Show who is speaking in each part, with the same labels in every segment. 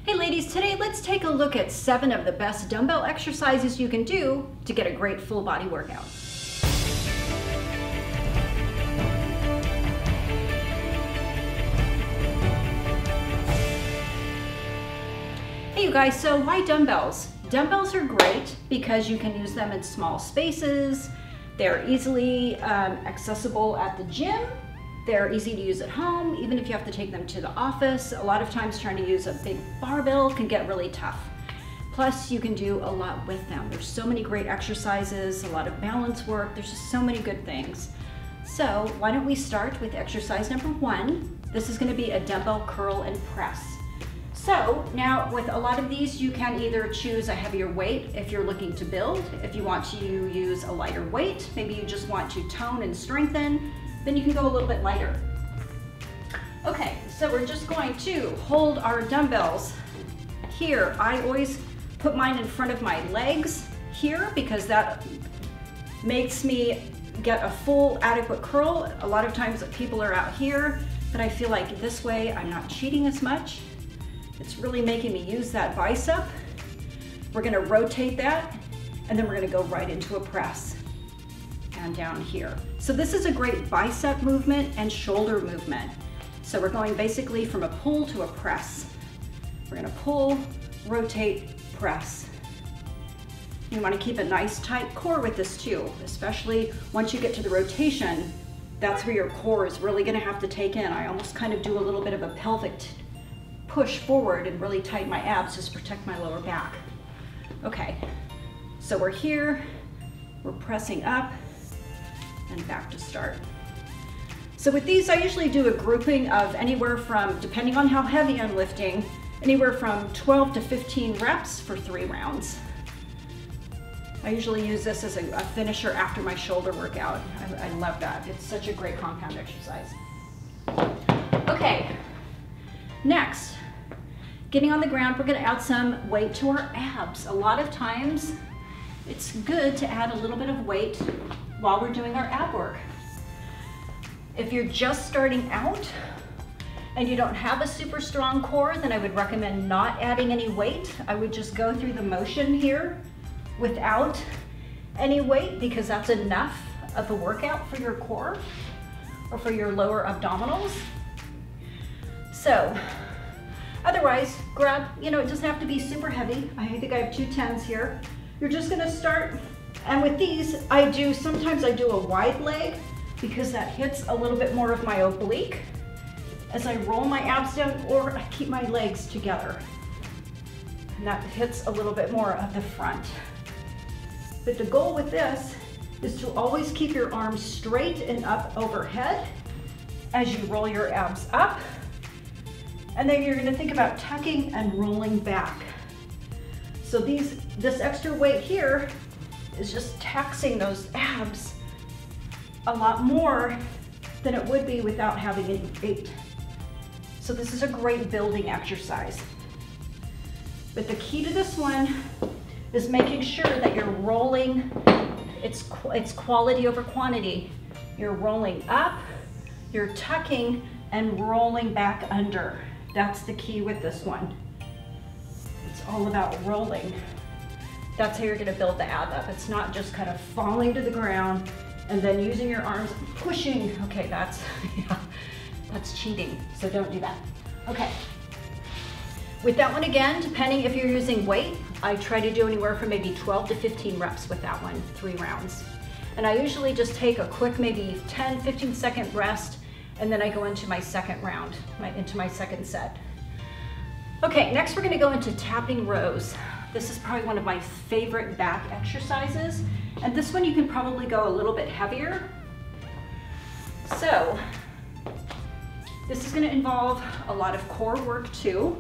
Speaker 1: Hey ladies, today let's take a look at 7 of the best dumbbell exercises you can do to get a great full body workout. Hey you guys, so why dumbbells? Dumbbells are great because you can use them in small spaces. They're easily accessible at the gym. They're easy to use at home, even if you have to take them to the office. A lot of times trying to use a big barbell can get really tough. Plus, you can do a lot with them. There's so many great exercises, a lot of balance work. There's just so many good things. So why don't we start with exercise number 1. This is gonna be a dumbbell curl and press. So now with a lot of these, you can either choose a heavier weight if you're looking to build. If you want to use a lighter weight, maybe you just want to tone and strengthen, then you can go a little bit lighter. Okay, so we're just going to hold our dumbbells here. I always put mine in front of my legs here because that makes me get a full adequate curl. A lot of times people are out here, but I feel like this way I'm not cheating as much. It's really making me use that bicep. We're gonna rotate that, and then we're gonna go right into a press. And down here. So this is a great bicep movement and shoulder movement. So we're going basically from a pull to a press. We're gonna pull, rotate, press. You wanna keep a nice tight core with this too, especially once you get to the rotation, that's where your core is really gonna have to take in. I almost kind of do a little bit of a pelvic push forward and really tighten my abs just to protect my lower back. Okay, so we're here, we're pressing up, and back to start. So with these, I usually do a grouping of anywhere from, depending on how heavy I'm lifting, anywhere from 12 to 15 reps for 3 rounds. I usually use this as a finisher after my shoulder workout. I love that. It's such a great compound exercise. Okay, next, getting on the ground, we're gonna add some weight to our abs. A lot of times, it's good to add a little bit of weight while we're doing our ab work. If you're just starting out and you don't have a super strong core, then I would recommend not adding any weight. I would just go through the motion here without any weight because that's enough of a workout for your core or for your lower abdominals. So otherwise, grab, it doesn't have to be super heavy. I think I have 2 10s here. You're just gonna start, and with these, sometimes I do a wide leg because that hits a little bit more of my oblique as I roll my abs down, or I keep my legs together. And that hits a little bit more of the front. But the goal with this is to always keep your arms straight and up overhead as you roll your abs up. And then you're gonna think about tucking and rolling back. So this extra weight here is just taxing those abs a lot more than it would be without having any weight. So this is a great building exercise. But the key to this one is making sure that you're rolling, it's quality over quantity. You're rolling up, you're tucking, and rolling back under. That's the key with this one. It's all about rolling. That's how you're gonna build the ab up. It's not just kind of falling to the ground and then using your arms, pushing. Okay, that's cheating, so don't do that. Okay. With that one again, depending if you're using weight, I try to do anywhere from maybe 12 to 15 reps with that one, 3 rounds. And I usually just take a quick, maybe 10, 15 second rest, and then I go into my second round, into my second set. Okay, next we're gonna go into tapping rows. This is probably one of my favorite back exercises. And this one you can probably go a little bit heavier. So, this is gonna involve a lot of core work too.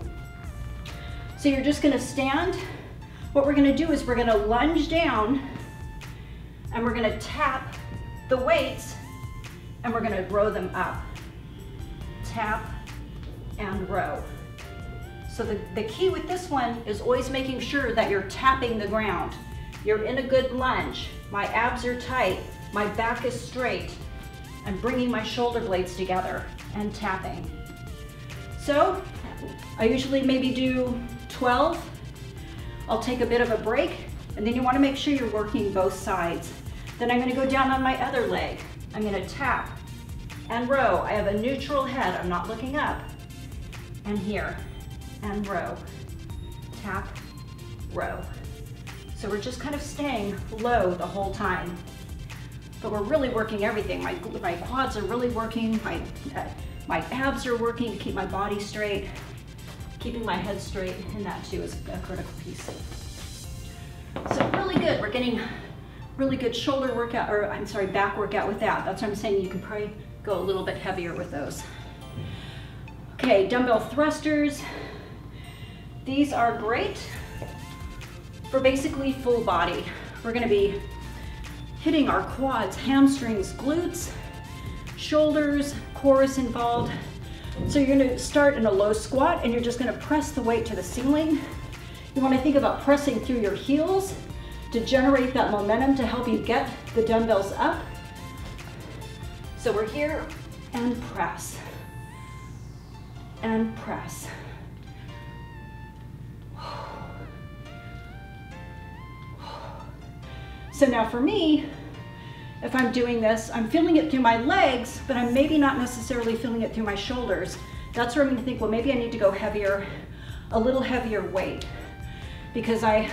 Speaker 1: So you're just gonna stand. What we're gonna do is we're gonna lunge down and we're gonna tap the weights and we're gonna row them up. Tap and row. So the key with this one is always making sure that you're tapping the ground. You're in a good lunge. My abs are tight. My back is straight. I'm bringing my shoulder blades together and tapping. So I usually maybe do 12. I'll take a bit of a break, and then you want to make sure you're working both sides. Then I'm going to go down on my other leg. I'm going to tap and row. I have a neutral head. I'm not looking up. And here, and row. Tap, row. So we're just kind of staying low the whole time. But we're really working everything. My quads are really working. My abs are working to keep my body straight. Keeping my head straight, and that too is a critical piece. So really good. We're getting really good shoulder workout, or I'm sorry, back workout with that. That's what I'm saying. You can probably go a little bit heavier with those. Okay, dumbbell thrusters. These are great for basically full body. We're gonna be hitting our quads, hamstrings, glutes, shoulders, core is involved. So you're gonna start in a low squat and you're just gonna press the weight to the ceiling. You wanna think about pressing through your heels to generate that momentum to help you get the dumbbells up. So we're here and press, and press. So now for me, if I'm doing this, I'm feeling it through my legs, but I'm maybe not necessarily feeling it through my shoulders. That's where I'm gonna think, well, maybe I need to go heavier, a little heavier weight, because I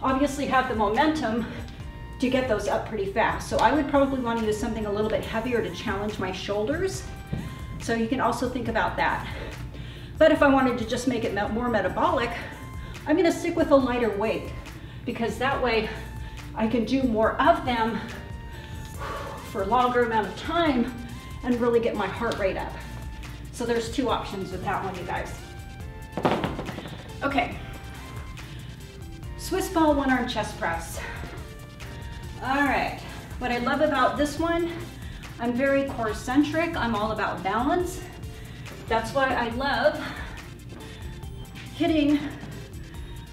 Speaker 1: obviously have the momentum to get those up pretty fast. So I would probably want to use something a little bit heavier to challenge my shoulders. So you can also think about that. But if I wanted to just make it more metabolic, I'm gonna stick with a lighter weight, because that way I can do more of them for a longer amount of time and really get my heart rate up. So there's two options with that one, you guys. Okay, Swiss ball one arm chest press. All right, what I love about this one, I'm very core centric. I'm all about balance. That's why I love hitting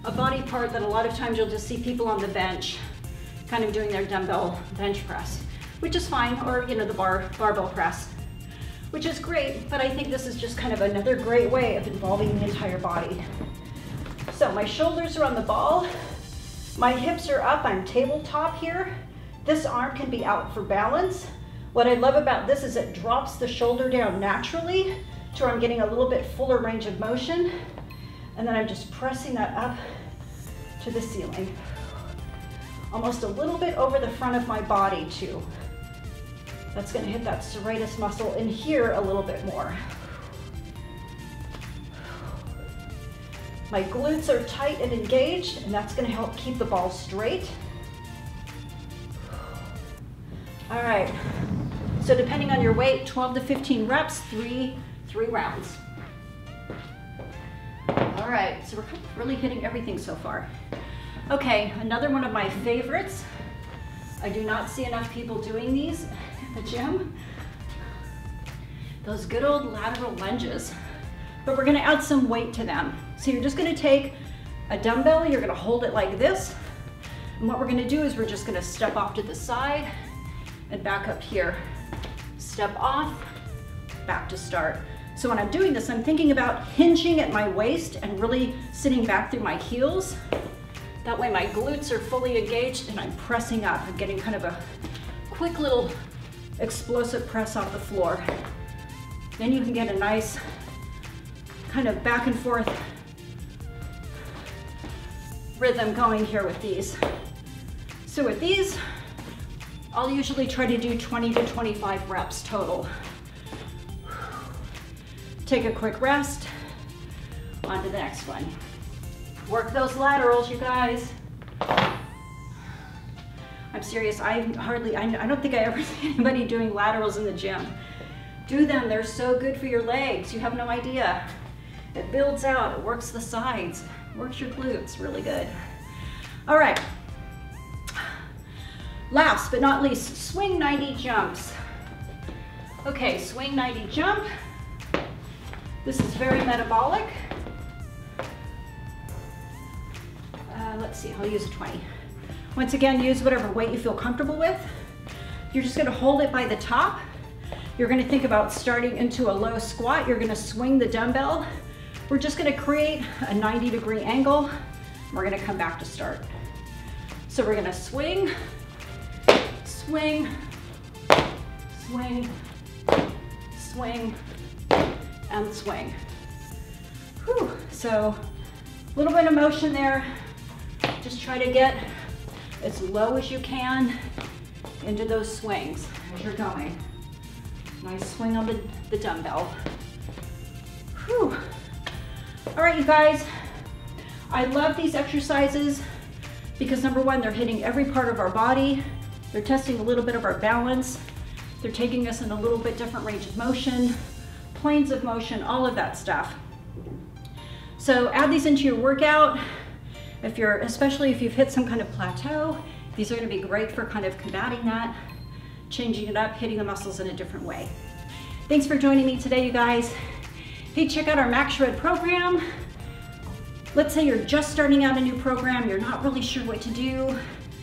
Speaker 1: a body part that a lot of times you'll just see people on the bench kind of doing their dumbbell bench press, which is fine, or you know, the barbell press, which is great, but I think this is just kind of another great way of involving the entire body. So my shoulders are on the ball, my hips are up, I'm tabletop here. This arm can be out for balance. What I love about this is it drops the shoulder down naturally to where I'm getting a little bit fuller range of motion, and then I'm just pressing that up to the ceiling. Almost a little bit over the front of my body too. That's gonna hit that serratus muscle in here a little bit more. My glutes are tight and engaged, and that's gonna help keep the ball straight. All right, so depending on your weight, 12 to 15 reps, three rounds. All right, so we're really hitting everything so far. Okay, another one of my favorites. I do not see enough people doing these at the gym. Those good old lateral lunges. But we're gonna add some weight to them. So you're just gonna take a dumbbell, you're gonna hold it like this. And what we're gonna do is we're just gonna step off to the side and back up here. Step off, back to start. So when I'm doing this, I'm thinking about hinging at my waist and really sitting back through my heels. That way my glutes are fully engaged and I'm pressing up. I'm getting kind of a quick little explosive press off the floor. Then you can get a nice kind of back and forth rhythm going here with these. So with these, I'll usually try to do 20 to 25 reps total. Take a quick rest, on to the next one. Work those laterals, you guys. I'm serious, I don't think I ever see anybody doing laterals in the gym. Do them, they're so good for your legs, you have no idea. It builds out, it works the sides, works your glutes, really good. All right, last but not least, swing 90 jumps. Okay, swing 90 jump. This is very metabolic. Let's see, I'll use 20. Once again, use whatever weight you feel comfortable with. You're just gonna hold it by the top. You're gonna think about starting into a low squat. You're gonna swing the dumbbell We're just gonna create a 90-degree angle. We're gonna come back to start. So we're gonna swing, swing, swing, swing, and swing. Whew. So a little bit of motion there. Just try to get as low as you can into those swings as you're going. Nice swing on the dumbbell. Whew. All right, you guys, I love these exercises because number one, they're hitting every part of our body. They're testing a little bit of our balance. They're taking us in a little bit different range of motion, planes of motion, all of that stuff. So add these into your workout. Especially if you've hit some kind of plateau, these are gonna be great for kind of combating that, changing it up, hitting the muscles in a different way. Thanks for joining me today, you guys. Hey, check out our Max Shred program. Let's say you're just starting out a new program, you're not really sure what to do,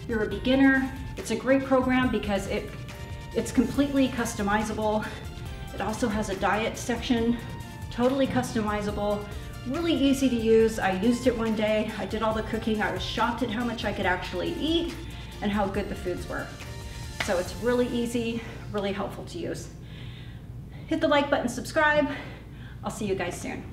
Speaker 1: you're a beginner. It's a great program because it's completely customizable. It also has a diet section, totally customizable, really easy to use. I used it one day, I did all the cooking, I was shocked at how much I could actually eat and how good the foods were. So it's really easy, really helpful to use. Hit the like button, subscribe. I'll see you guys soon.